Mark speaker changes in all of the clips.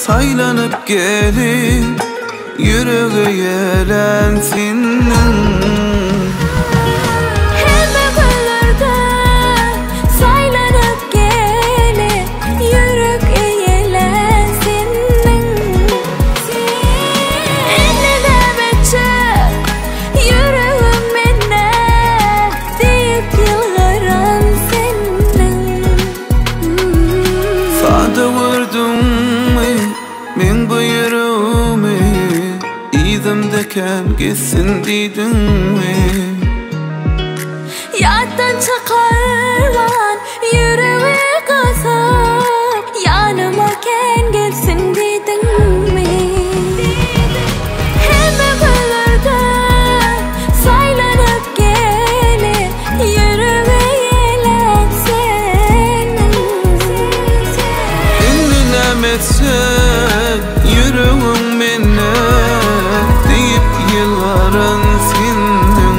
Speaker 1: Saylanıp gelip yüreğe yelensin.
Speaker 2: Hemme güllerden saylanıp gelip yüreğe yelensin. Enne demetçe yüreğim minne deyip yılgaran senin.
Speaker 1: Sada vurdum men bu yüreğimi, İzimdeken gitsin deydin mi?
Speaker 2: Yaddan çıkarman yüreği kazıp yanımaken gelsin deydin mi? Hemme güllerden saylanıp gelip yüreğe yelensin.
Speaker 1: Ünlem etsen yüreğim minne deyip yılgaran senin.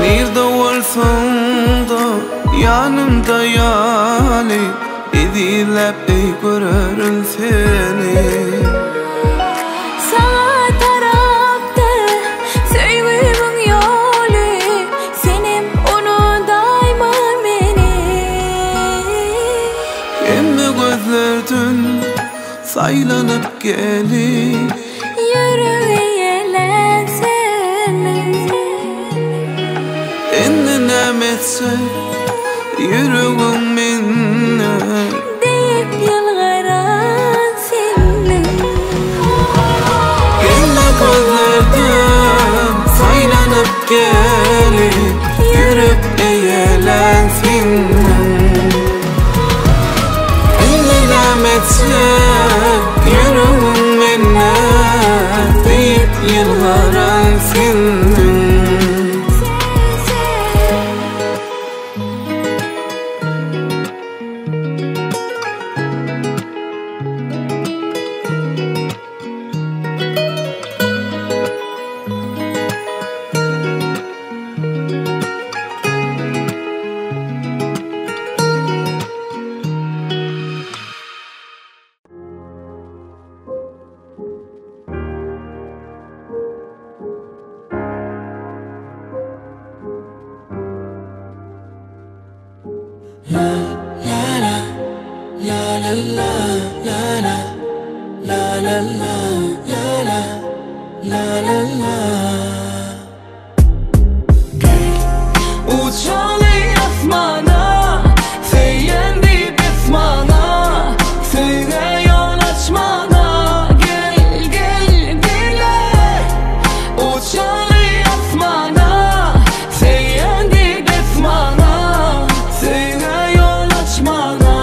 Speaker 1: Nerede olsan da yanımda yani, edilip görürüm seni.
Speaker 2: Sana tarafta sevgimin yolu, senin onu daima beni.
Speaker 1: Emme gözlerden saylanıp gelip
Speaker 2: Yüreğe yelensin.
Speaker 1: Enninem etse yüreğim minne
Speaker 2: deyip yılgaran senin.
Speaker 1: Emme gözlerden saylanıp gelip yüreğe yelensin. Enninem etse yüreğim minne deyip yılgaran senin.
Speaker 3: Uçalı asmana, seyyendi besmana, söyle yol açmana, gel gel dile. Uçalı asmana, seyyendi besmana, söyle yol açmana.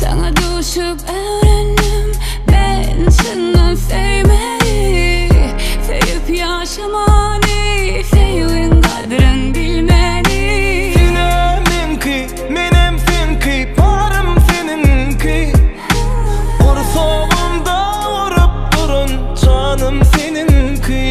Speaker 2: Sana düşüp öğrendim ben seni sevmeyi, sevip yaşamayı, sevgin kadrin bilmeni.
Speaker 3: Seneminki, menem senki, parım seninki. Kursağımda vurup durun, canım seninki.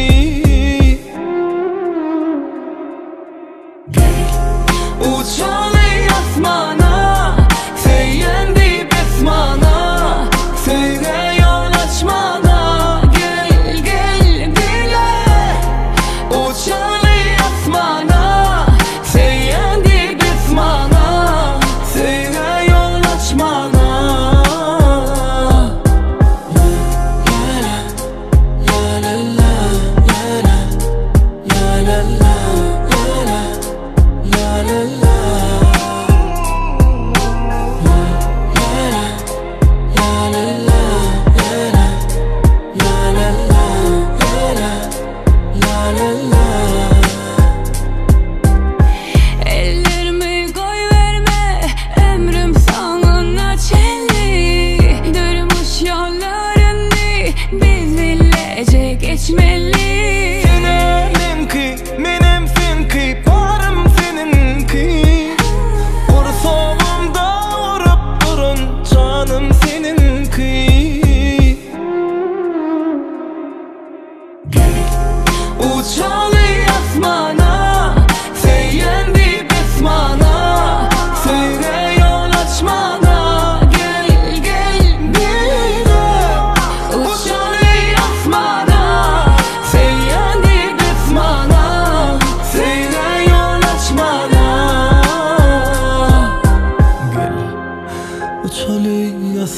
Speaker 3: Uçalı asmana, seyyendi besmana, söyle yol açmana, gel gel dile. Uçalı asmana, seyyendi besmana, söyle yol açmana. La la la la la la la la la la la.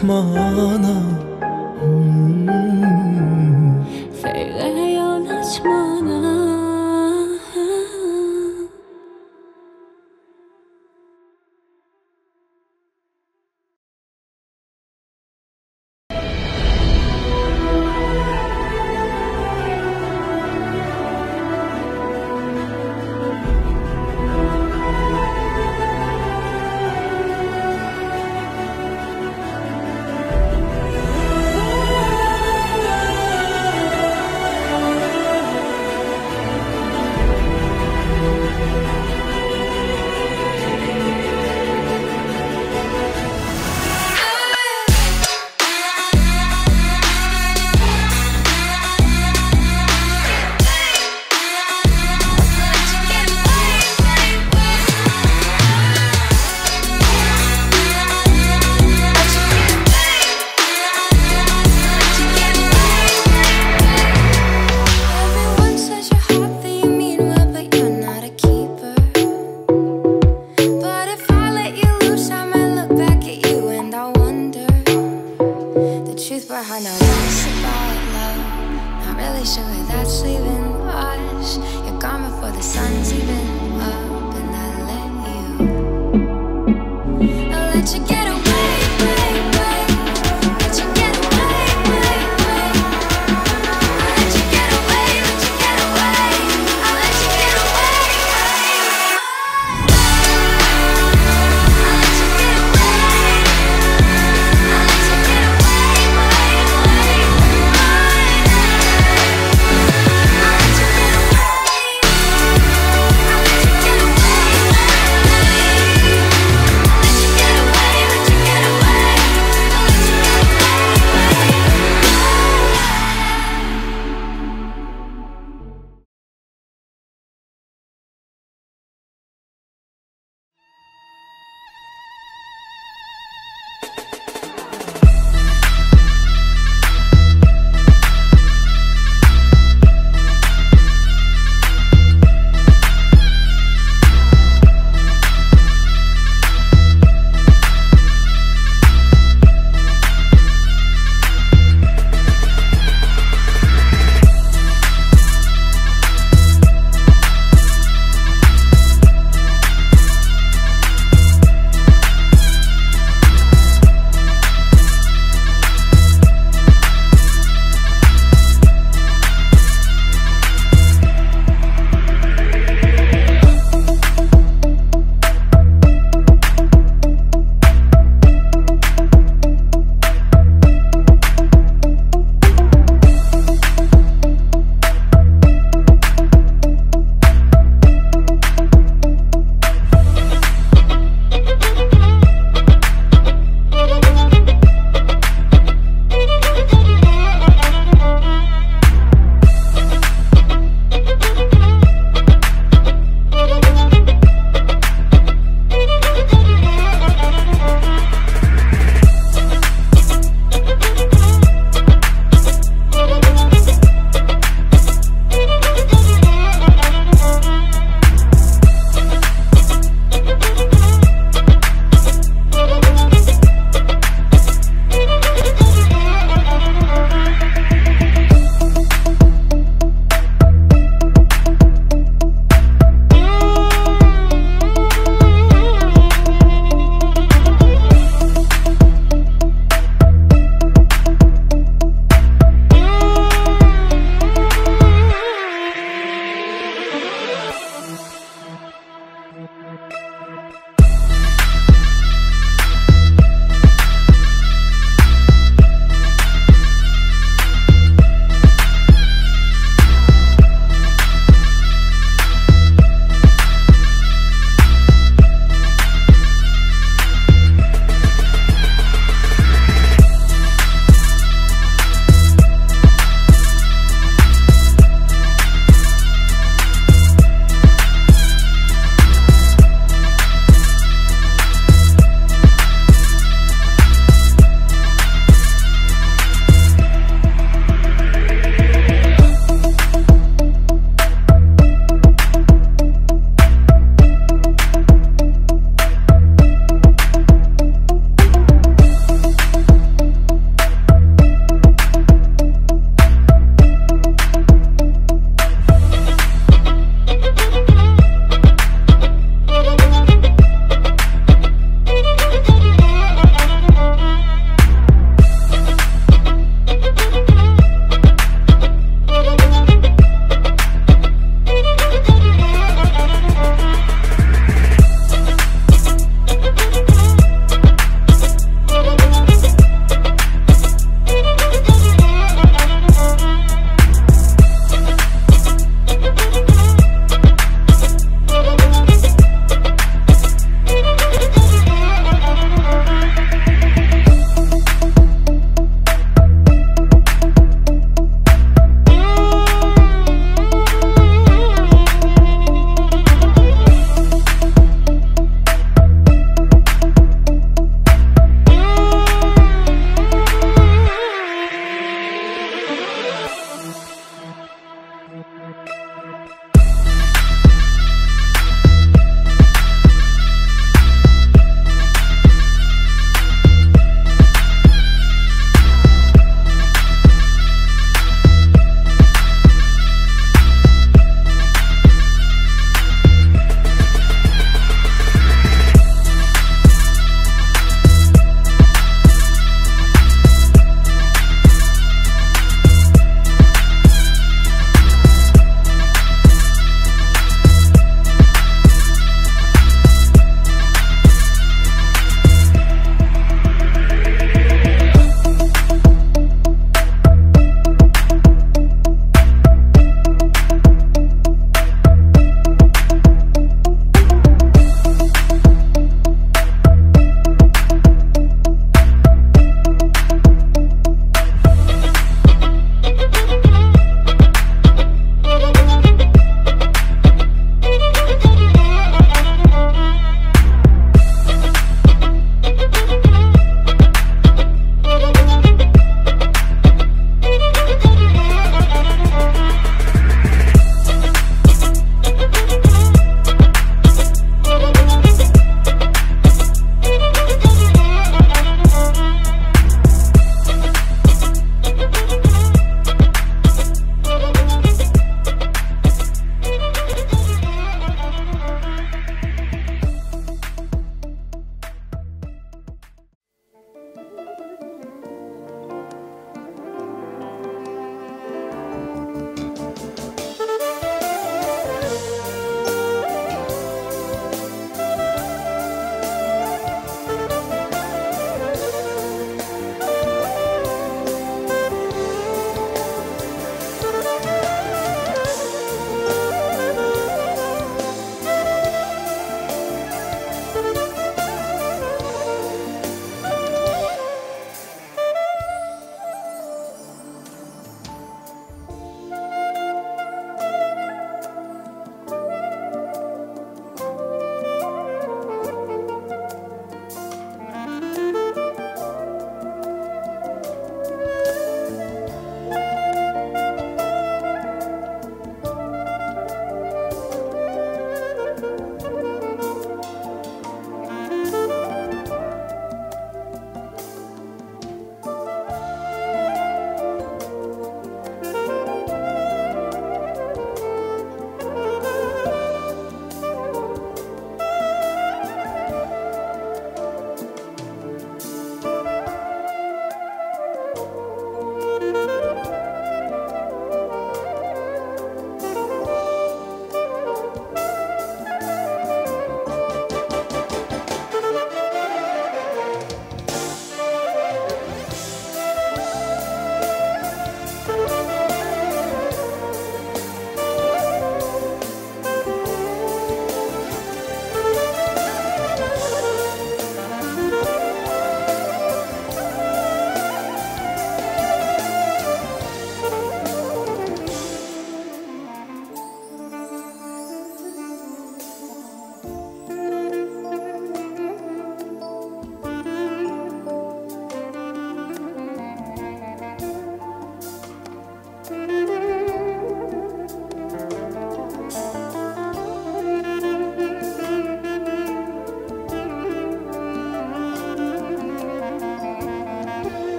Speaker 3: yatmana
Speaker 2: Söyle yol açmana.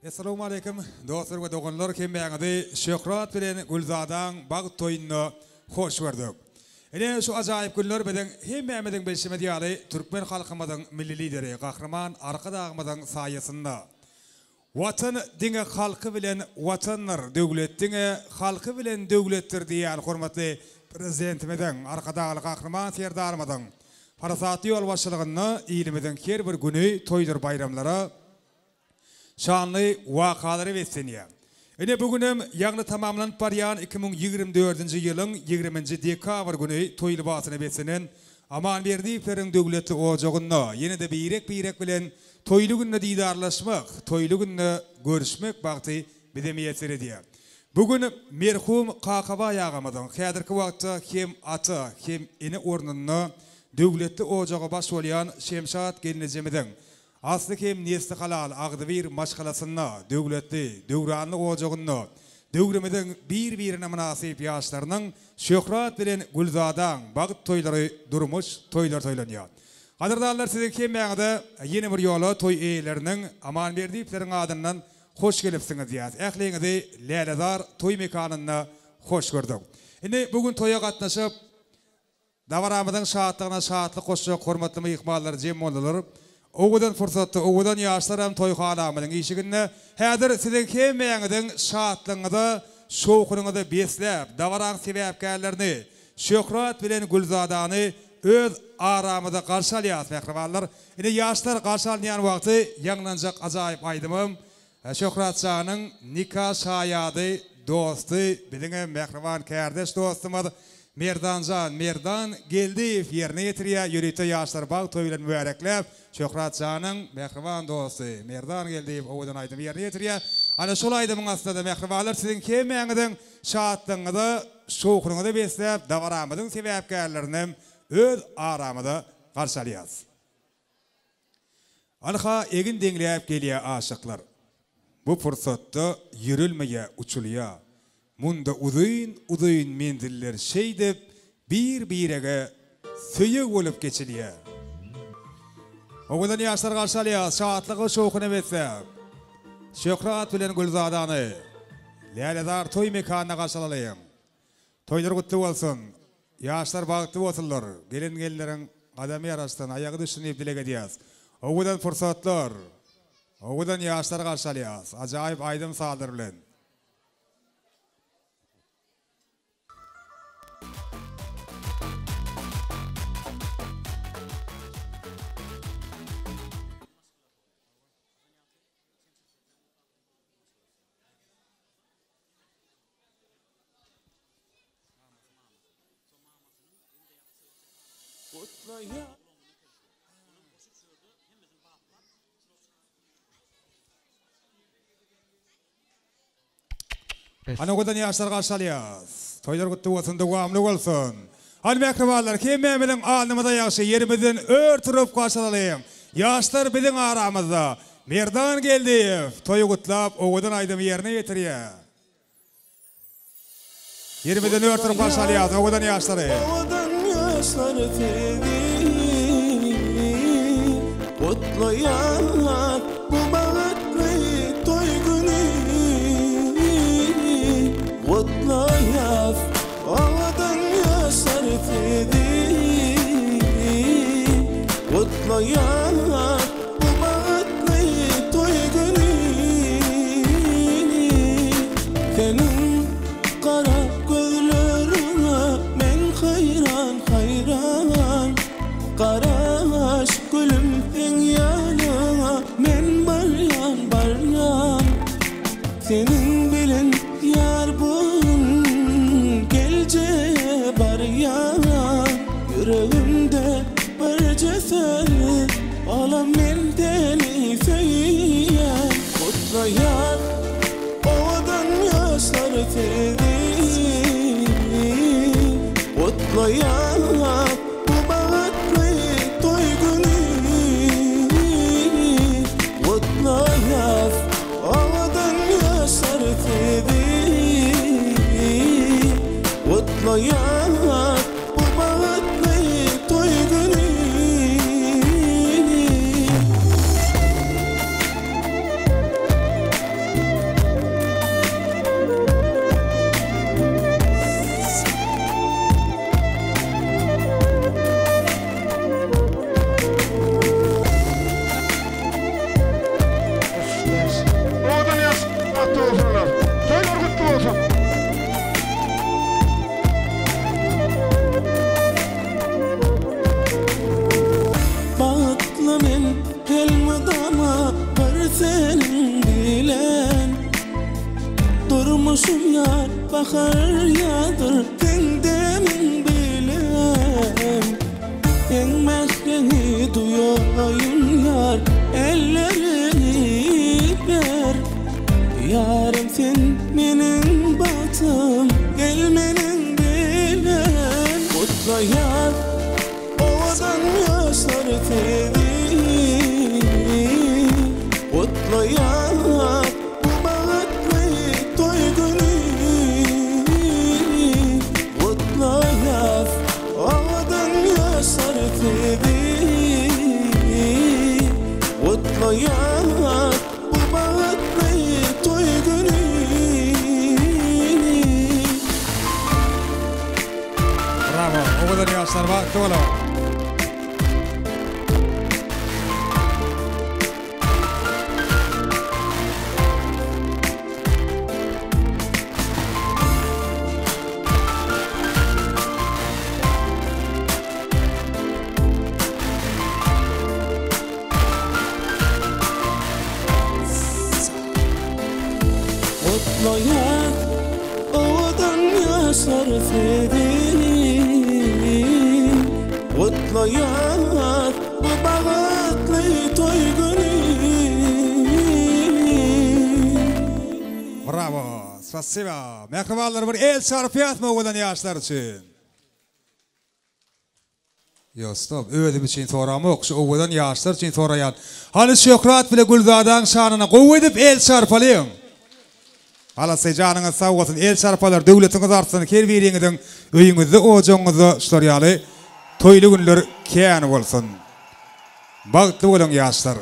Speaker 4: Assalamu alaikum. Dostlar ve doganlar kemmeğinde Şöhrat bilen Gülzadan Bağ toyununa hoş gördük. Ene şu acayip günler beden hemmemizin beşime diyali Türkmen halkımızın milli lideri kahraman arka dağımızın sayesinde. Vatan dine halkı bilen vatanlar, devlet dine halkı bilen devlettir diyen hürmetli prezidentimizin arka dağlı kahraman serdarımızın parasatı yol başlığını ilimizin her bir günü toydur bayramlara şanlı vakaları veseniye. Ene bugünüm yanı tamamlanıp barayan 2024 yılın 20. dekabr günü toylu basını vesenen aman verdiklerin devleti ocağına yine de birek bilen toylu gününe didarlaşmak, toylu gününe görüşmek baktı bidemiyetler ediyor. Bugün merhum Kakaba yağamadan kadirki vakti hem atı hem ene ornuna devleti ocağı baş olayan Şemşat gelinecemeden aslı hem nesli halal ağdı bir maşkalasına devletli, devranlı ocağına devremeden birbirine münasip yaşlarının Şöhrat bilen Gülzadan bağıt toyları durmuş, toylar toylanıyor. Kadirdarlar sizin kemmeğinde yeni bir yolu toy eğilerinin aman verdiklerin adından hoş gelipsiniz diyaz. Ehliğinizi Leyladar toy mekanına hoş gördük. Şimdi bugün toya katlaşıp davaramızın şahatlığına şahatlık koşacak hürmetli ikmalları cem oldular. Oğudan fırsatı, oğudan yaşlarım toy halamının işiginde hadir sizin kemmeğinizin şahatlığını şoğununuzu beslep, davaran sebepkarlarını, Şöhrat bilen Gülzadan'ı öz aramıda karşılayas mehribanlar. Yine yaşlar karşılayan vakti yanlanacak acayip aydımım. Şöhrat Şah'ın nikah şayadı, dostu, bilin mehriban kardeş dostumuz Merdan geldi yerine getiriyor. Yürütü yaşlar bağ toyuyla mübareklep. Şöhrat Şah'ın mehriban dostu Merdan geldi oğudan aydım yerine getiriyor. Ana şol aydımın aslında mehribanlar sizin kemeğinizin şahatlığını şoğununuzu beslep, davaramızın sebepkarlarını öz aramıda karşılayaz. Anha egin dengleyip geliyor aşıklar. Bu fırsatta yürülmeye uçuluya. Munda uzun mendiller şeydip bir-birege söyük olup geçiliyor. Oğudan yaşlar karşılayaz. Şahatlığı şoğunu beslep. Şöhrat bilen Gülzadan'ı Leyladar toy mekanına karşılayayım. Toylar kutlu olsun. Yaşlar bağıtlı olsunlar. Gelin adamı yarastan ayağı düşünüp dile gidiyaz. Oğudan fırsatlar. Oğudan yaşlar karşılayaz. Acayip aydım saldırılan. Ana oğudan yaşlar karşılayaz. Toylar kutlu olsun, devamlı olsun. Hadi mehribanlar, kemmeğimizin alnımıza yaşı yerimizin örtürüp karşılayayım. Yaşlar bizim aramızda. Merdan geldi. Toyu kutlap, oğudan aydım yerine getiriyor. Yerimizin örtürüp karşılayaz, oğudan yaşları.
Speaker 1: Oğudan yaşları tevi kutlayan bu bağıtlı toy günü. Kutlayaz oğudan yaşları tevi kutlayan bu bağıtlı toy günü. Senin kara gözlerine men hayran Karaş gülüm en yanına men baryan Senin bilin yar bun gelce baryan Yüreğimde bir ceset alam men deli feyen Kutlayan oğudan yaşları tevi Kutlayan bu bağıtlı toy günü. Kutlayan oğudan yaşları tevi Kutlayan bu bağıtlı toy günü. bahar yadır Kendemin bilem En mehreni duyayım yar Ellerini ver Yarım sen menin batım Gelmenin bilen Mutlu yar Ovadan yaşlar tevi Mutlu yar Bu bağıtlı toy günü Mutlu yar Ovadan yaşlar tevi Mutlu yar Bu bağıtlı toy günü
Speaker 4: Bravo. O kadar yaşlar var. Doğru.
Speaker 1: Mutlu yar Ovadan yaşar fedin Mutlu yar Bu bağıtlı toy günü
Speaker 4: Bravo. Spasiba. Mehribanlar bir el sarfiyat mı olan yaşlar için? Yo stop. Ödüm için soramı okşu oğudan yaşlar için sorayan. Hani Şöhrat bile Gülzada'nın şanına kuvvedip el sarfalıyım. Hala secanına sağ olsun el sarfalar devletiniz artsın kerveriğinizin öyünüzü oğucunuzu ştoryalı toylu günler kâni olsun. Bağıtlı olun yaşlar.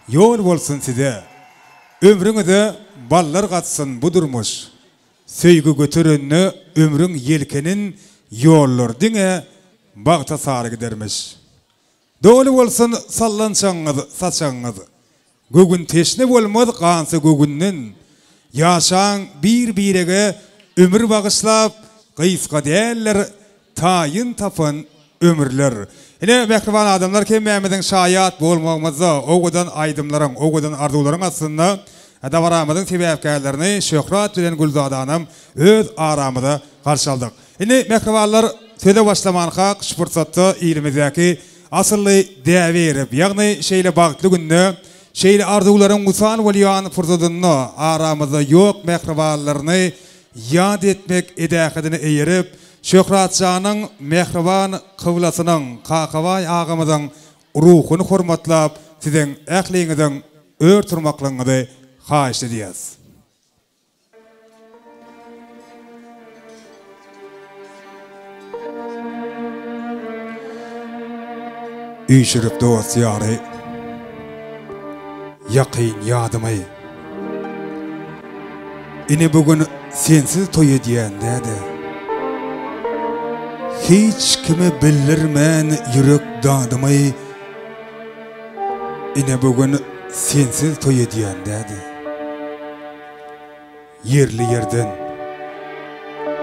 Speaker 4: Yol olsun size. Ömrünüzü ballar katsın budurmuş. Söygü götürünü ömrün yelkenin yollar dine bağıta sarı gidermiş. Doğru olsun sallançanız, saçanız. Gögün teşne olmaz kansı gögünün. Yaşan bir birege ömür bağışlap kıyıska değerler tayin tapan ömürler. Yine mehriban adamlar ki Mehmet'in şayat bolmağımızda oğudan aydımların, oğudan arzuların aslında Davaramızın sebepkarlarını Şöhrat bilen Gülzada'nın öz aramıda karşıladık. Yine mehribanlar söyle başlamanıqa fırsatı ilimizdeki asıllı değerip, yani şeyle bağıtlı günde şeyle arzuların usan veliyan fırsatını aramızda yok mehribanlarını yad etmek edakidini eğirip Şöhratcanın mehriban kıvlasının kakavay ağımızın ruhunu hurmatlap sizin ehliğinizin ör turmaklığını haşt ediyiz. Üyşürüp dost yarı yakın yadımı ini bugün sensiz toy ediyen dedi. Hiç kimi bilirmen yürek dadımı ini bugün sensiz toy ediyen dedi. Yerli yerden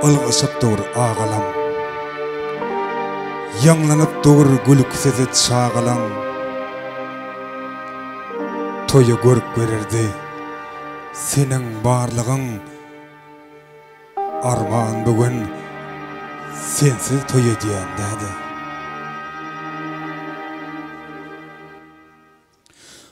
Speaker 4: ılgışıp dur ağalam yanlanıp dur gülük sezet çağalam toyu görüp verirdi senin barlığın armağan bugün sensiz toy ediyen dedi.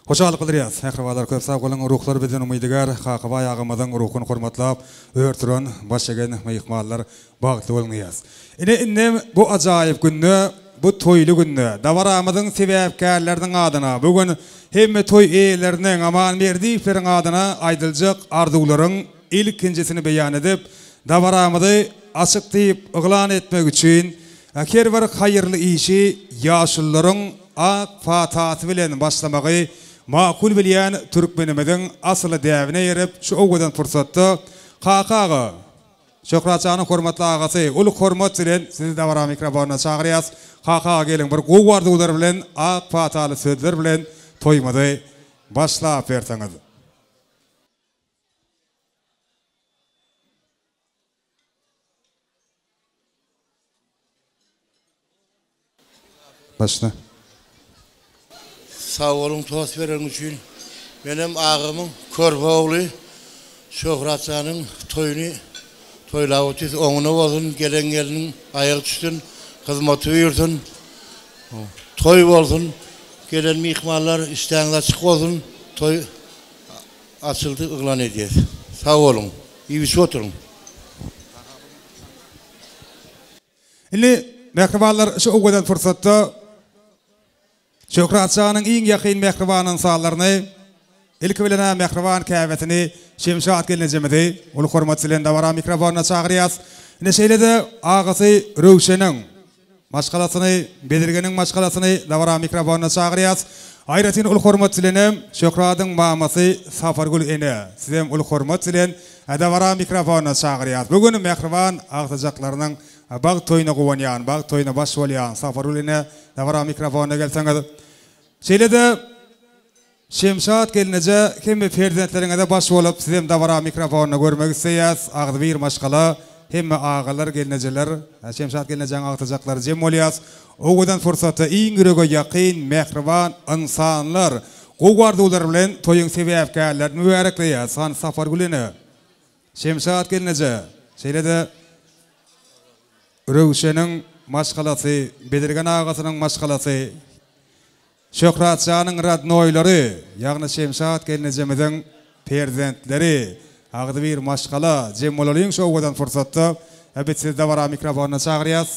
Speaker 4: Hoşçakalın kılırıyız. Mehribanlar köp sağ olun. Ruhlar bizden umuydigar. Kakavay ağımızın ruhunu hurmatlap, örtüren, başlayan meyikmallar bağıtlı olmayız. İnne bu acayip günü, bu toylu günü, davaramızın sebepkarlarının adına, bugün hem toy eylerinin aman verdiklerin adına aydılacak arzuların ilkincisini beyan edip, davaramızı açıklayıp ıglan etmek için, her bir hayırlı işi yaşlıların ak fatahı bilen başlamağı makul bilen Türkmenimizin asılı devine yerip şu oğudan fırsatı kakağı Şöhratcanın hurmatlı ağası ulu hurmat bilen sizi davara mikrofonuna çağırıyız. Kakağı gelin bir kuvardılar bilen ak fatahlı sözler bilen toymadı başlayıp verseniz. Başla.
Speaker 5: Sağ olun toz veren için benim ağamın Korbaoğlu Şöhratcanın toyunu toylavutuz oňuna bolsun, gelen gelinin aýagy düşsün, hyzmaty buyursun. Toy bolsun, gelen mihmanlar isteğiniz açık olsun. Toy açıldı, ıglan edeceğiz. Sağ olun. İyi bir şey oturun.
Speaker 4: Şimdi mehribanlar şu oğudan fırsatta Şöhratçağının iň ýakyn mehribanın sağlarını ilk bilene mehriban käbetini Şemşat gelinjemedi. Ulu hormatçylyň dawara mikrofonuna çagyrýas. Ine şeýlede agasy Röwşeniň maşgalasyny, Bedirgeniň maşgalasyny dawara mikrofonuna çagyrýas. Aýratyn ulu hormatçylyň Şöhratyň mamasy Safargul ene. Sizem ulu hormatçylyň dawara mikrofonuna çagyrýas. Bugün mehriban agtajaklarynyň bag toyuna gowanýan, bag toyuna baş bolýan Safargul ene dawara mikrofonuna gelseňiz. Şeýlede Şemşat gelince hemme ferzentleriňe de baş bolup sizem dawara mikrofonuna görmek isleýäs. Agdy bir maşgala hemme ağalar gelinjeler, Şemşat gelinjeň agtajaklar jem bolýas. Ogudan fırsatı iň ýürege ýakyn mehriban insanlar gowardylar bilen toyuň sebäpkärler mübarekleýär. San Safargul ene Şemşat gelinje şeýlede Röwşeniň maşgalasy, Bedirgen agasynyň maşgalasy, Şöhratçanyň radnoýlary, ýagny Şemşat gelinjemiziň perzentleri, agdy bir maşgala jem bolalyň şu ogudan fırsatda hepsi siz dawara mikrofonuna çagyrýas.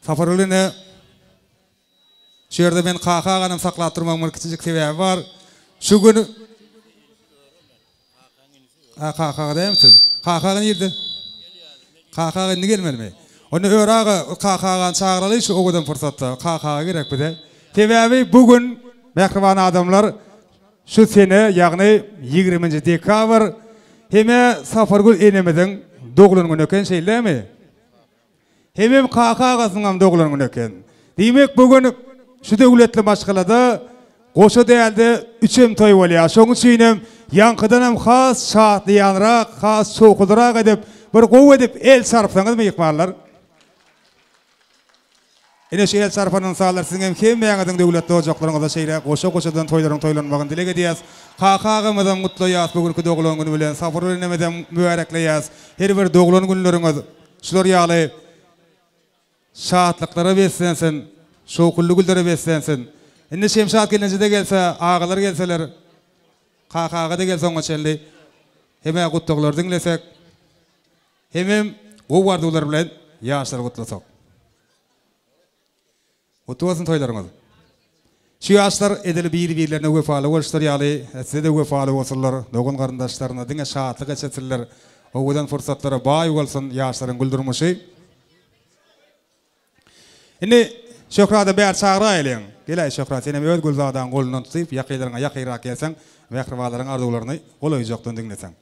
Speaker 4: Safargul ene şu ýerde men kakaganyň saklap durmagymyň kiçik sebäbi bar. Şu günü kakaga demsiz? Kakaga nerede? Kakaga indi gelmelimi? Onu örağı kakagan çağıraly şu ogudan fırsatda. Kakaga gerek bide. Sebäbi bugün mehriban adamlar şu sene ýagny 20 dekabr heme Safargul enemiziň doglan güni eken şeýlemi? Hemem kakagasyňam doglan güni eken. Diýmek bugün şu döwletli maşgalada goşa däldi 3 toy bolýar. Şoň üçin ýankydan hem has şatlaýanrak, has sokulrak edip bir gow edip el sarpsaňyzmy ýykmarlar? Ene şu el sarpanyň sağlar siziň hem ýaňyzyň döwletli ojaklaryňyzda şeýle goşa-goşadan toýlaryň toýlanmagyny dilek edýäs. Kakagymyzdan mutlaýas bugünkü doglan güni bilen Safargul enemeden mübarekleýäs. Her bir doglan günleriňiz şular ýaly şatlyklara beslensin, şokully güldere beslensin. Indi Şemşat gelinjede gelse, ağalar gelseler, kakaga da gelse oňa çeldi. Heme gutdaglar dinlesek, hemem gowardylar bilen ýaşlar gutlasak. Gutwasyn toýlaryňyz. Şu ýaşlar edili bir-birlerine wefaly bolşlar ýaly, size de wefaly bolsunlar, dogun garyndaşlaryna diňe şatlyk geçirler. Ogudan fırsatlara baý bolsun ýaşlaryň güldürmüşi. Indi Şöhrat'a bär çağıra eýleň. Gelä Şöhrat, seni öz Gulzadan golundan tutup ýakylaryňa ýakyrak gelseň, mehribanlaryň arzuwlaryny golaýjakdan dinleseň.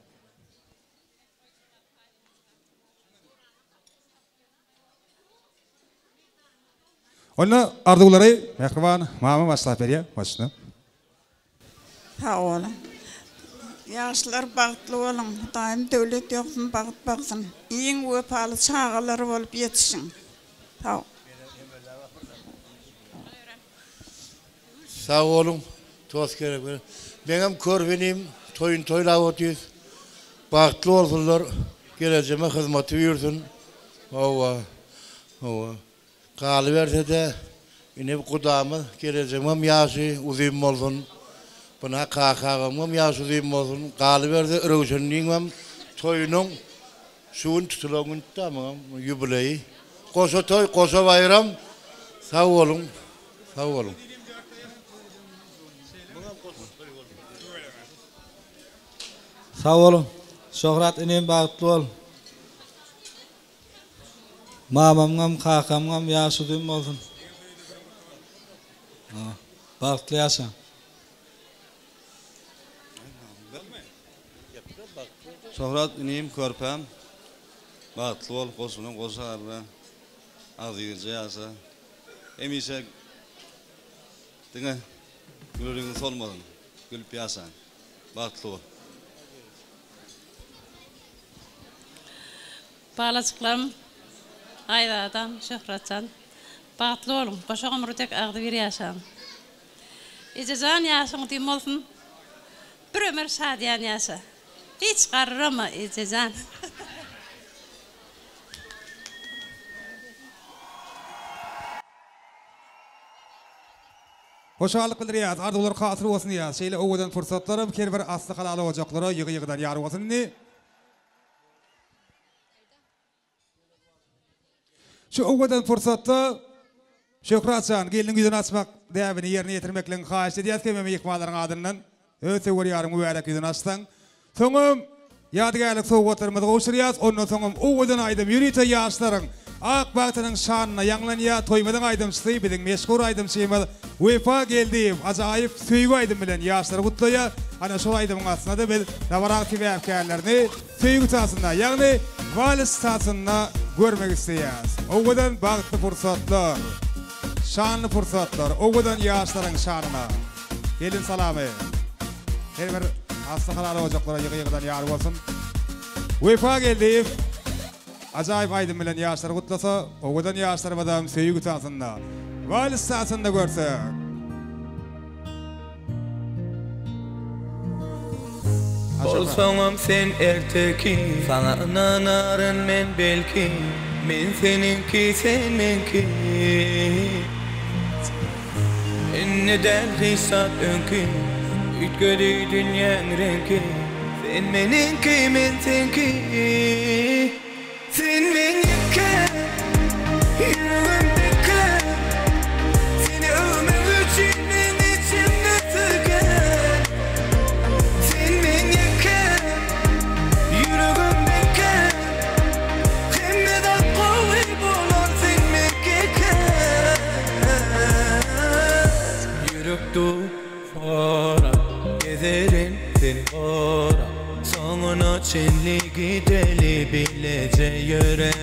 Speaker 4: Onu arzuwlary mehriban mama başlap berýär, başna.
Speaker 6: Sağ olun. Yaşlar bagtly bolun, daim döwlet ýoksun, bagyt baksyn. Iň wepaly çağalar bolup ýetişiň. Sağ ol.
Speaker 5: Sağ olun. Toz gerek. Benim körbenim toyun toylavutuz. Bagtly bolsunlar. Gelejeme hyzmaty buyursun. Owa. Owa. Galy berse de ine gudamy gelejemem ýaşy uzun bolsun. Buna kakagam ýaşy uzun bolsun. Galy berse Röwşeniň toyunyň şuun tutulanyň tamam ýubileyi. Goşa toy, goşa bayram. Sağ olun. Sağ olun.
Speaker 7: Sağ olun. Şöhrat enem bagtly bol. Mamamam, kakamam ýaşydym bolsun. Bagtly ýaşa.
Speaker 8: Şöhrat enem körpem. Bagtly bol, goşunyň goşarly. Azyjy ýaşa. Emise diňe gülüriň solmadyn. Gülüp ýaşan. Bagtly bol.
Speaker 9: Balasıklarım, Aydadan, Şöhratcan, bagtly bolun, goşa ömrü tek agdy bir ýaşan. Ejizan ýaşaň diýim bolsun, bir ömür şadýan ýaşa. Hiç karrama içeceksin.
Speaker 4: Hoşallyk bildirýär. Ardular hatyr bolsun ýa. Şeýle owadan fursatlarym kerber asly halaly ojaklary ýygy-ýygydan ýary bolsun. Şu owadan fursatda Şöhratjan gelin güýden açmak däbini ýerine ýetirmekliň haýyş edýär ki meme ýykmalaryň adyndan öte görýärem mübarek güýden açsaň. Soňum ýadygärlik sowgatlarymyzy goşurýas. Ondan soňum owadan aýdym ýürite ýaşlaryň ak bagtynyň şanyna ýanglanýa toýmadyň aýdymçysy biziň meşhur aýdymçymyz Wefa geldi. Ajaýyp söýgü aýdym bilen ýaşlary gutlaýa. Ana şol aýdymyň aslynda biz dawarak täwäpkärlerini söýgü tasynda, ýagny walis tasynda görmek isleýäs. Owadan bagtly fursatlar, şanly fursatlar, owadan ýaşlaryň şanyna. Gelin salamy. Her bir asly halaly ojaklara ýygy-ýygydan ýary bolsun. Wefa geldi. Ajaýyp aýdym bilen ýaşlary gutlasa, owadan ýaşlary adam söýgü tasynda. Walis tasynda görsek.
Speaker 3: Olsaňam sen erteki, sana inanaryn men belki, men seninki, sen menki. Enneden hissat önkü, ütgödi dünýäň renki, sen meninki, men senki. Sen menki, yüreğimdeki, seni ömür üçün men içimde tüken. Sen menki, yüreğimdeki, hemmeden kuvvi bolar sen menki. Yürekdu fara, gezerin sen fara. Soňuna çenligi deli bilece ýöre.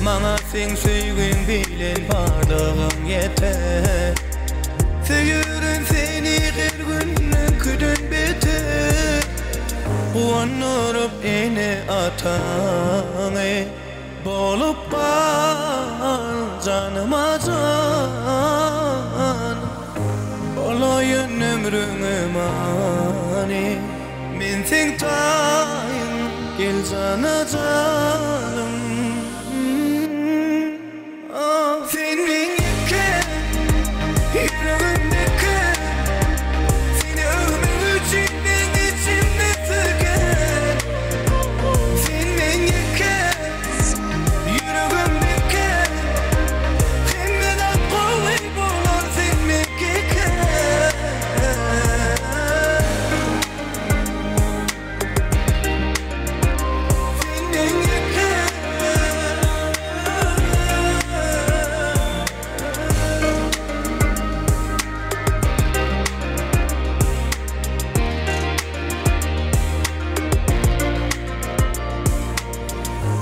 Speaker 3: Maňa sen söýgün bilen bardygyň ýeter. Söýürüm seni her günden küden beter. Guanyryp ene ataňy bolup bal janyma jan. Olaýyn ömrüňe mani. Men sen taýyn gel jana janym. Sen menki, yüreğimdeki, seni ömür üçün men içimde tüken. Sen menki, yüreğimdeki, hemmeden kuvvi bolar sen menki.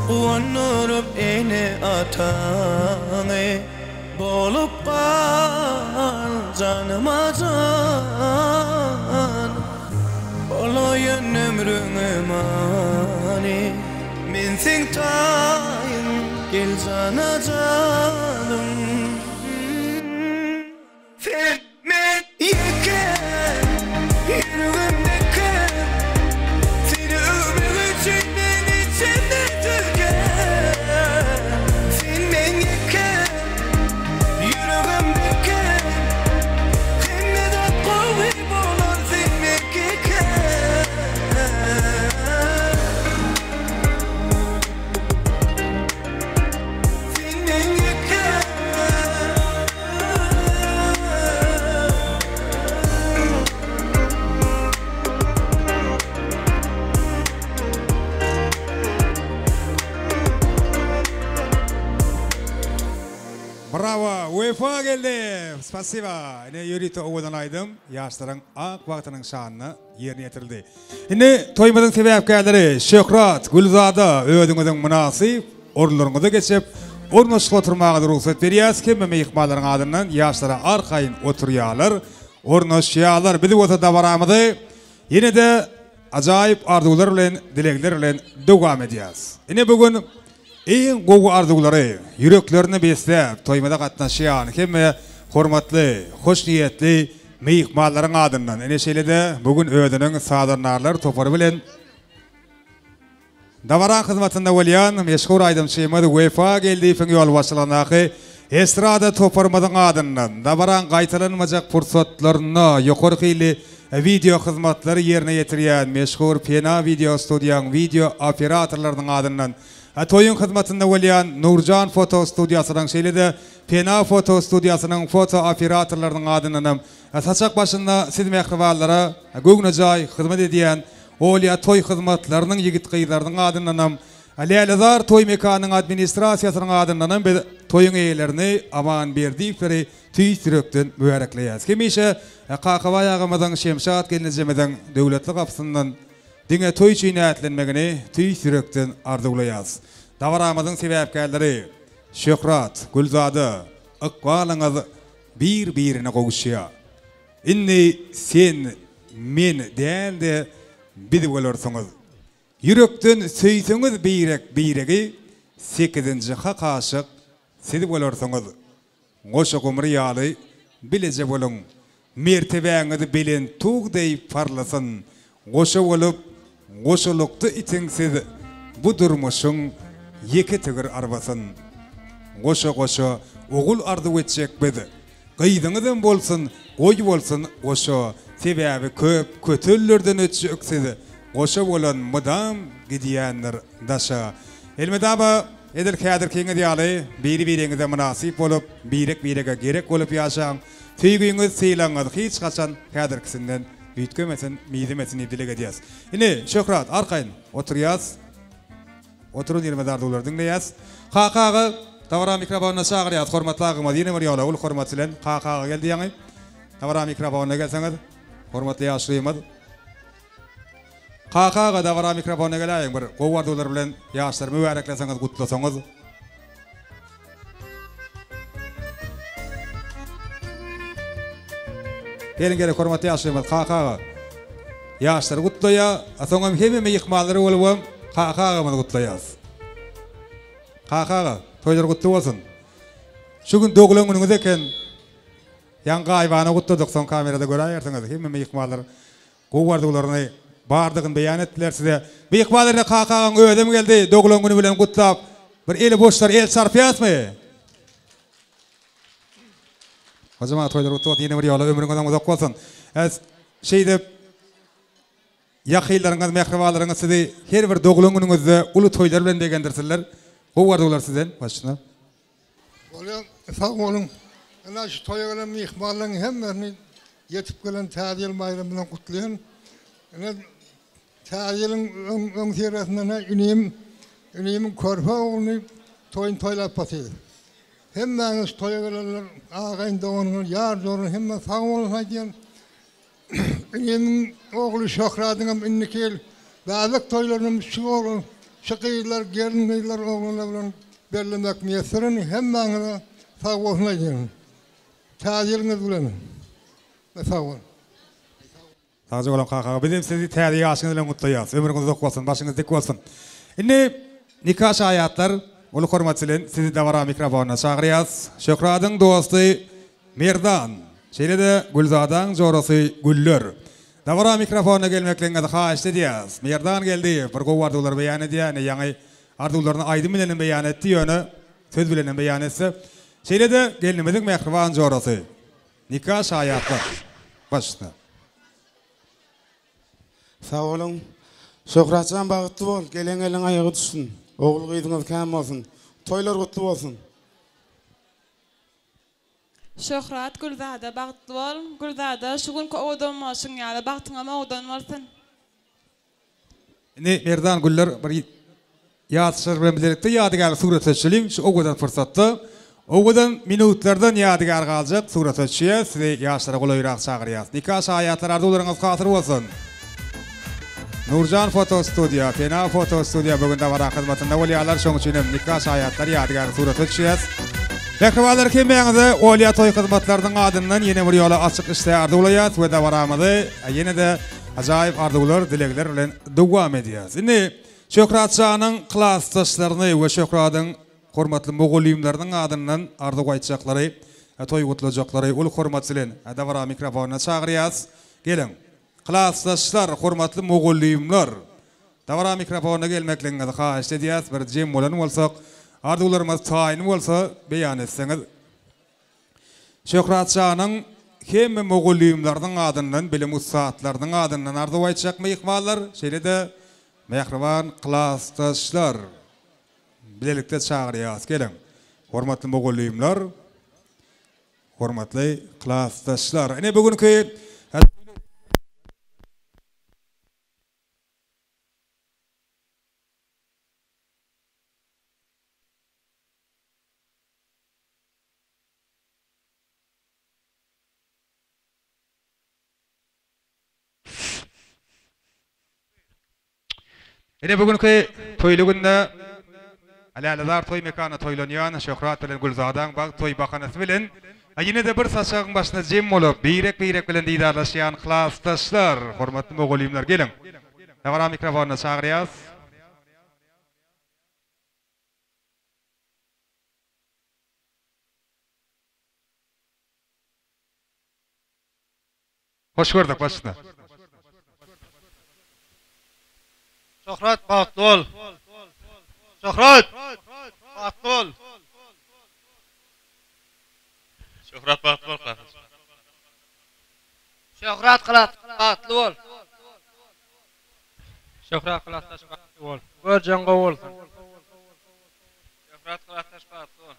Speaker 3: Guanyryp ene ataňy bolup bal janyma jan. Olaýyn ömrüňe mani. Men sen taýyn gel jana janym. Sen menki, yüreğimdeki, seni ömür üçün men içimde tüken. Sen menki, yüreğimdeki, hemmeden kuvvi bolar sen menki. Sen menki.
Speaker 4: Bravo, Wefa geldi. Spasiba. Ne ýürite owadan aýdym. Ýaşlaryň ak bagtynyň şanyna ýerine ýetirildi. Indi toýmadyň sebäpkärleri Şöhrat, Gülzada öýüňiziň munasyp orunlaryňyza geçip ornaşyk oturmagy ruhsat berýäs ki meme ýykmalaryň adyndan ýaşlara arkaýyn oturýarlar, ornaşýarlar. Biz bu da baramyzy ýene-de ajaýyp arzuwlar bilen, dilekler bilen dowam edýäs. Indi bugün Eýin gowy arzulary, yüreklerini besläp, toýmada gatnaşýan, hemme hormatly, hoş niýetli meýhmanlaryň adyndan. Ene şeýle-de bugün öýdüniň sadarnarlar topary bilen Davara hizmetinde olyan meşhur aydımçıyımız UEFA geldi fin yol başlanakı estrada toparmadın adından Davaran qaytalanmajak fursatlarına yukarı ili video hizmetleri yerine getiriyen meşhur Pena Video Studiyan video operatorlarının adından toyun hizmetinde olyan Nurcan Foto Studiasının şeyledi Pena Foto Studiasının foto operatorlarının adından saçak başında siz mehrivallara Gögnöjay hizmet ediyen Olya toy hizmetlerinin yigit kıyılarının adından Aliyalizar toy mekanının administrasiyasının adından toyun eğilerini aman berdikleri tüy süröktün mübarekleyez. Kimişe kakava yağımızın şemşat gelinizemeden devletli kapısından dine toy çiğnetlenmegini tüy süröktün arzulayaz. Davaramızın sebepkarları Şöhrat, Gülzade, ıkbalınız bir-birine kovuşuya. İnni sen, men değil de bidi olursunuz. Yürekten söysünüz biregi 8. kaşık sizi olursunuz. Oşa kumri yalı bilece olun. Mertebenizi bilen tuğday parlasın. Oşa olup oşaluktu itinsiz bu durmuşun yeki tigir arbasın. Oşa oğul ardı etcek bedi. Kıydığınızın bolsun, oy bolsun oşa. Sebebi köp kötüllerden ötüksüz. Oşa olan mudam gidiyenler daşa. Elmedaba edil kadir kenge diyalı biri-birinize münasip olup birek gerek olup yaşayan tüygüyünüz seylanız hiç kaçan kadir kisinden büyütkemesin, mizimesin ibdilik ediyaz. Yine Şöhrat arkayın oturuyaz. Oturun yermedarda olur dinleyaz. Kakağı Davara mikrofonuna çağırıyaz. Hormatlı ağımız yine bir yola ul hormatsilen kakağı geldi yanı. Davara mikrofonuna gelseniz. Hormatlı yaşlıyımız. Kakağı Davara mikrofonuna gelayin. Bir kovardılar bilen yaşlar mübarekleseniz kutlasanız. Gelin gerek hormatlı yaşlıyımız kakağı. Yaşlar kutlaya. Asonum hemime yıkmaları olup kakağımız kutlayaz. Kakağı. Toylar kutlu olsun. Şu gün doğulan gününüz eken yanqa hayvanı kutladık son kamerada göreyersiniz. Hemime yıkmalar kovardılarını bardığın beyan ettiler size. Bu yıkmalarına kakağın ödem geldi. Doğulan günü bilen kutlap. Bir eli boşlar el sarfiyat mı? O zaman toylar kutlu olsun. Yine bir yola ömrünüzden uzak olsun. Şeyde yakıylarınız, mehrivalarınız sizi her bir doğulan gününüzde ulu toylar bilen degendirsinler. O vardı olar sizden başına.
Speaker 10: Oğlum sağ olun. Ana şu toya gelen mihmalların hemlerini yetip gelen tadil bayramından kutlayan. Ana tadilin ön sirasinden ineğimin korfa oğlunu toylap batıydı. Hemlerini toya gelenler ağayın doğunun, yar doğunun hemen sağ olun haydiyen. İneğimin oğlu Şöhrat'ın innikel bazı toylarının şu oğlun şakıylar, gelinler oğlanlarla belirlemek miyeslerini hemen sağ olsun edin. Tadiliniz bilen. Sağ olun.
Speaker 4: Sağ olun kaka. Bizim sizi tadil yaşınızla mutluyuz. Ömrünüz uzak olsun, başınız dik olsun. Şimdi nikah şahiyatlar, ulu hormatçılığın sizi Davara mikrofonuna çağırıyız. Şöhrat'ın dostu Merdan. Şeyle de Gülzade'nin jorası Güller. Davara mikrofonuna gelmeklerine de haşt ediyaz. Merdan geldi. Bir kovardılar beyan ediyen. Yani ardularını aydın bilenin beyan etti yönü. Söz bilenin beyan etse. Şeyle de gelinimizin mehrivan jorası. Nikah şahiyatlar. Başına.
Speaker 11: Sağ olun. Şöhratcan bağıtlı ol. Gelen elin ayağı düşsün. Oğul kıydınız kam olsun. Toylar kutlu olsun.
Speaker 12: Şöhrat Gülzade bağıtlı ol. Gülzade şu gün oğdan olsun yani. Bağıtın ama oğdan olsun.
Speaker 4: Ne Merdan Güller bir yatışır bilen birlikte yadigar suret seçelim. Şu oğudan fırsatta. Oğudan minutlardan yadigar kalacak suret seçiye. Size yaşlara kolayırak çağırıyız. Nikah şahiyatlar arzularınız katır olsun. Nurcan Foto Studio, Pena Foto Studio bugün Davara hizmetinde oliyalar şoň üçinem nikah şahiyatlar yadigar suret seçiyiz. Mehrivalar kemeğinizi Olya toy hizmetlerinin adından yeni bir yola açık işte arzulayız ve Davaramızı yine de acayip arzular, dilekler ile devam edeceğiz. Şimdi Şöhratçanın klastaşlarını ve Şöhrat'ın hormatlı moğoliyimlerinin adından arzu aytacakları, toy kutlayacakları ulu hormatçılığın Davara mikrofonuna çağırıyız. Gelin. Klastaşlar, hormatlı moğoliyimler. Davara mikrofona gelmekliğinizi haýyş edýäs. Bir jem bolan bolsak, arzularymyz taýin bolsa beýan etseniz. Şöhrat Şah'nın hemme mogullüýümlerden adından, bilim ustaatlardan adından arzu aýtjak mehmanlar, şeýle-de mehriban klassdaşlar. Bilelikde çağırýas geleň. Hormatly mogullüýümler, hormatly klassdaşlar. Ene bugünkü Ene bugünkü toýly günde Alaladar toy mekana toylanýan Şöhrat bilen Gulzadan bag toy bakanasy bilen ýene de bir saçagyň başyna jem bolup beýrek bilen diýdarlaşýan klassdaşlar, hormatly mogullüýümler geleň. Dawara mikrofony çagyrýas. Hoş gördük başyna.
Speaker 13: Şöhrat bagtly bol. Şöhrat bagtly bol.
Speaker 14: Şöhrat bagtly bol.
Speaker 13: Şöhrat bagtly bol.
Speaker 14: Şöhrat klassdaş bagtly bol.
Speaker 13: Görjän bolsun.
Speaker 14: Şöhrat klassdaş bagtly bol.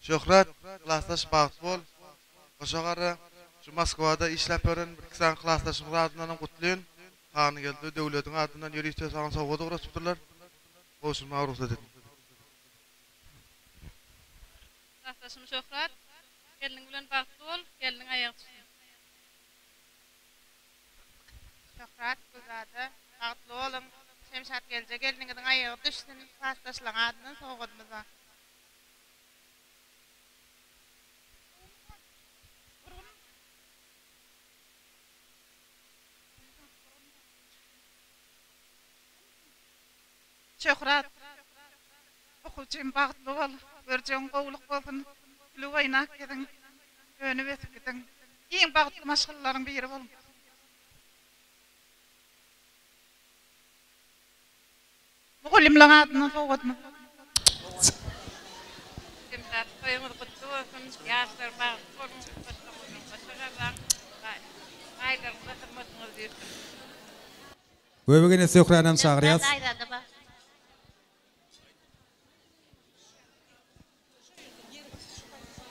Speaker 15: Şöhrat klassdaş bagtly bol. Oşagara şu Moskwada işläp ören bir kişi klassdaşyň adyndan gutlaýan. Hany geldi döwletiň adyndan ýerişde saňa sowgada guraşdylar. Oşulma ruhsat edin.
Speaker 16: Klassdaşym Şöhrat, geliniň bilen bagtly bol, geliniň aýagy tutsun. Şöhrat, Gulzada, bagtly bolun. Şemşat gelje, geliniňiň aýagy düşsün, klassdaşlaryň adyndan sowgadymyza. Şöhrat, okuwçym bagtly bol, görjän gowluk bolsun, gülüp oýnak gediň, önüp etip gediň. Iň bagtly maşgallalaryň biri bolun. Mugallimlaryň adyna sowgatmy. Kimler toýuňyz gutly bolsun, ýaşlar bagtly bolun, başgalar. Aýlarymyza hyrmatyňyz bersin.
Speaker 4: Göbegine Şöhratnam çagyrýas.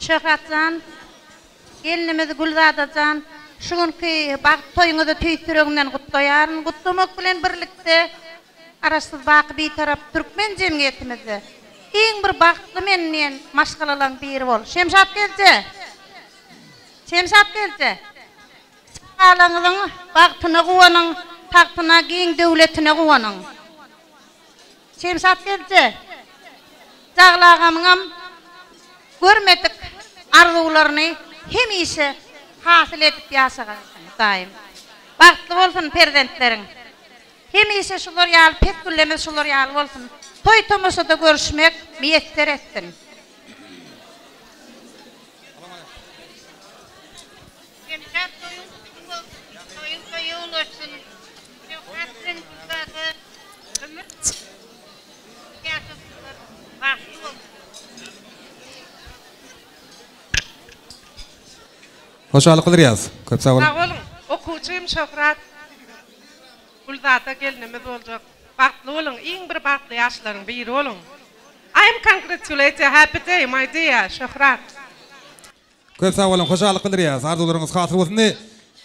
Speaker 16: Şöhratjan, gelinimiz Gulzadajan, şu günkü bagt toýuňyzy tüýsüreginden gutlaýaryn, gutlamak bilen birlikde araşsyz baky bir tarap türkmen jemgyýetimizi iň bir bagtly menden maşgalalaryň biri bol. Şemşat gelje. Şemşat gelje. Alaňyzyň bagtyna gowanyň, taktyna giň döwletine gowanyň. Şemşat gelje. Jaglagamyňam görmedik arzularyny hemişe hasyl edip ýaşagasyn daim. Bagtly bolsun perzentleriň. Hemişe şular ýaly petgülleme şular ýaly bolsun. Toy tomaşada görüşmek miýetler etsin.
Speaker 4: Hoşalyk dilýäs. Köp sag bolun.
Speaker 17: Sag bolun. Okuwçym Şöhrat. Gulzada gelinimiz boljak. Bagtly bolun, iň bir bagtly ýaşlaryň biri bolun. I am congratulate you, happy day my dear Şöhrat.
Speaker 4: Köp sag bolun, hoşalyk dilýäs. Arzularyňyz hatyr bolsun.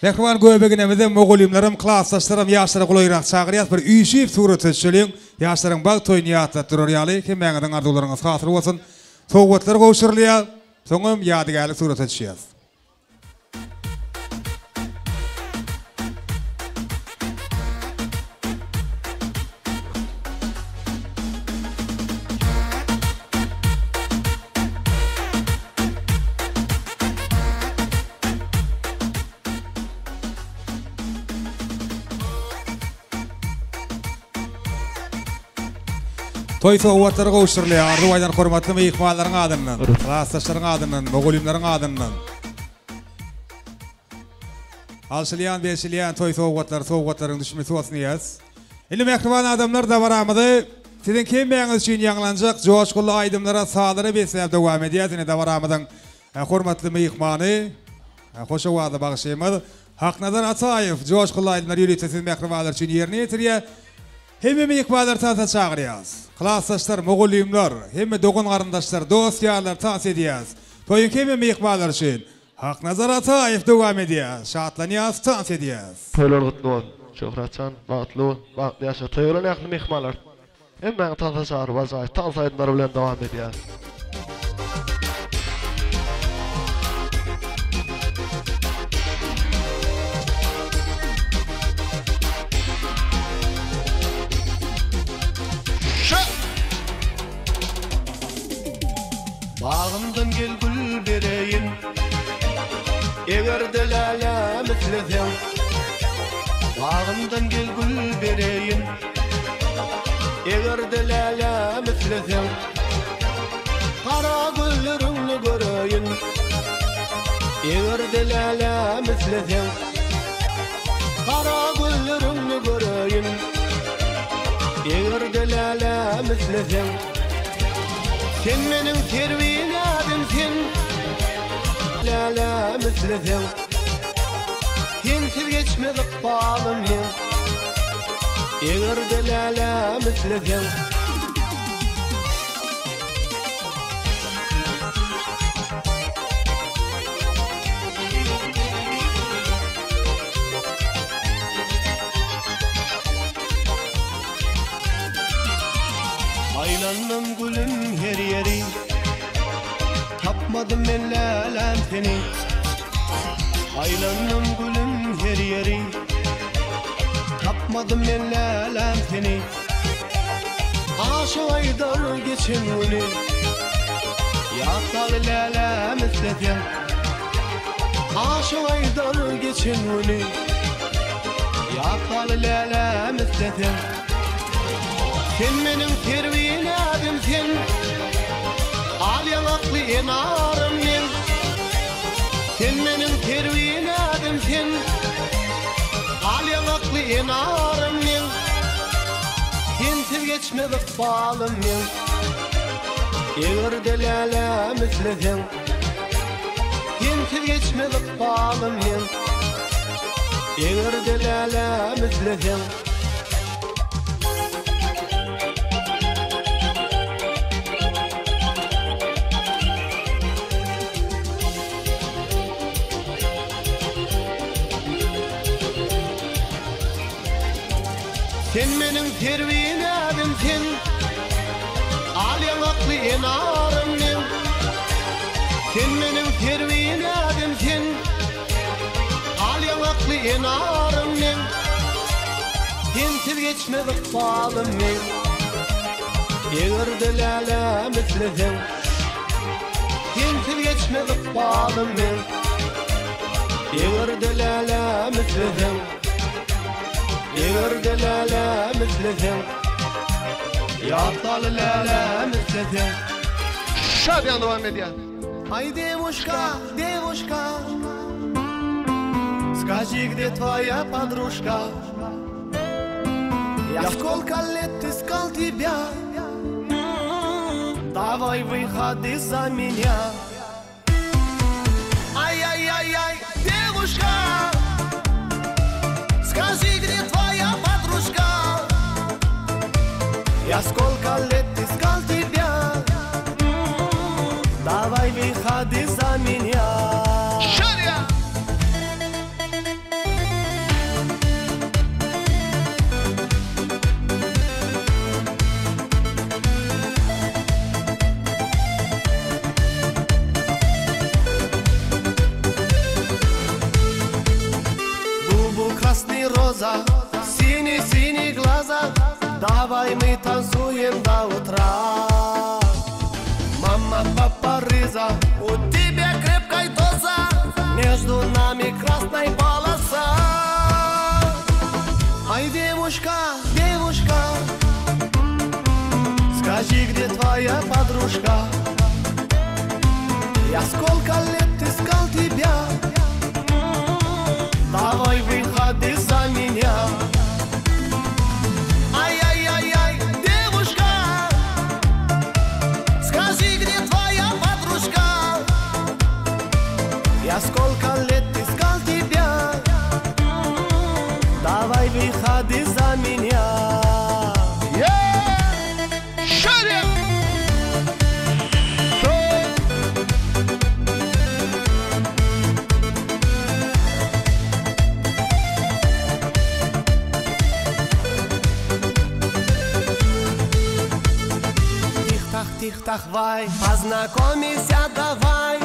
Speaker 4: Mehriban göbeginemize mogullüýümlerim, klassdaşlarym, ýaşlara goýrak çagyrýas. Bir üýşip surat çekýän ýaşlaryň bag toýnaýatda durar ýaly. Hemmeňiziň arzularyňyz hatyr bolsun. Sowgatlar gowşurulýar. Soňam ýadygärlik surat çekýäs. Toy sowgatlary gowşurulýar. Ruwaýdan hormatly mehmanlaryň adyndan, klassdaşlaryň adyndan, mogullüýümleriň adyndan. Alşılyan, beşilyan, toy soğukatların düşmesi olsun yaz. Şimdi mehriban adamlar da varamadı. Sizin kemmeğiniz için yanlanacak, coşkulu aydımlara sağları besleyip devam ediyaz. Yine de varamadan hürmetli meyikmanı, hoşa vadı bağışlayamadı. Haknadar Atayef, coşkulu aydımlar yürütesiz mehribanlar için yerine getiriyor. Hem meyikmanlar tanısa çağırıyaz. Klasaşlar, moğulliyumlar, hem doğun qarındaşlar, dost yarlar tanısa ediyaz. Toyun hem meyikmanlar için Haknadar Atayef devam ediyaz. Şahatlanıyaz, tanısa ediyaz.
Speaker 18: Toylar kutlu ol. Şöhratcan, bağıtlı ol. Bağıtlı yaşa. Toyların yaklı meyikmanlar. Hem ben tanısa çağır, vazayet, tanısa aydınlar bilen devam ediyaz.
Speaker 3: Bağımdan gel gül vereyim, eğer delala müfleten. Bağımdan gel gül vereyim, eğer delala müfleten. Kara güllerini göreyim, eğer delala müfleten. Kara güllerini göreyim, eğer delala müfleten. Sen benim tervin adımsın, lala müfleten. Sensiz geçmedik bağlım ben, eğer de lala müfleten. Aylanmam gülün her yeri, tapmadım ben lalam seni. Aylanmam gülün her yeri, tapmadım ben lalam seni. Aşık aydar geçen günü, yakal lalam istedim. Aşık aydar geçen günü, yakal lalam istedim. Sen benim tervin adımsın, al yanaklı enarım ben. Sen benim tervin adımsın, al yanaklı enarım ben. Sensiz geçmedik bağlım ben, eğer de lala müfleten. Sensiz geçmedik bağlım ben, eğer de lala müfleten. Sen benim tervin adımsın, al yanaklı enarım ben. Sen benim tervin adımsın, al yanaklı enarım ben. Sensiz geçmedik bağlım ben, eğer de lala müfleten. Sensiz geçmedik bağlım ben, eğer de lala müfleten. Eğer de lala müfleten, yakal lala müfleten.
Speaker 18: Şadiyan devam ediyor.
Speaker 3: Ай, девушка, девушка, скажи, где твоя подружка? Я сколько лет искал тебя, давай выходи за меня. Ай-яй-яй-яй, девушка, скажи, где твоя подружка? Я сколько лет искал тебя, давай выходи за меня. Шаря! Губы красный роза, синий-синий глаза, давай мы танцуем до утра. Мама, папа, рыза, у тебя крепкая доза, между нами красная полоса. Ай, девушка, девушка, скажи, где твоя подружка? Я сколько лет искал тебя, давай тахвай, познакомься давай,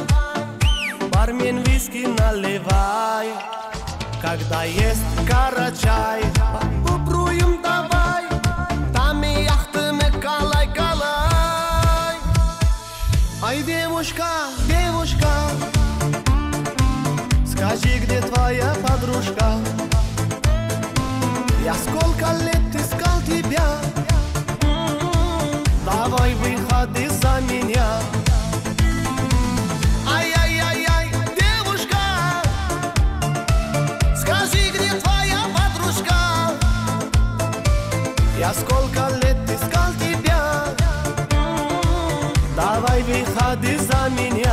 Speaker 3: бармен виски наливай, когда есть карачай, попробуем давай, там и яхты мы калай. Ай, девушка, девушка, скажи, где твоя подружка? Я сколько лет искал тебя, давай выходи за меня. Ай-яй-яй-яй, девушка, скажи, где твоя подружка? Я сколько лет искал тебя, давай выходи за меня.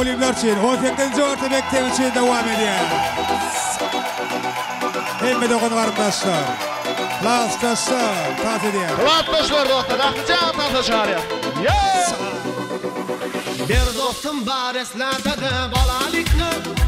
Speaker 4: muallimler için 18. orta mektebi için devam ediyor. Hemme dokun arkadaşlar. Klastaşlar, taht ediyor.
Speaker 18: Klastaşlar dostlar, akıcan tahtlaşar ya.
Speaker 3: Bir dostum var eslatadı balalikni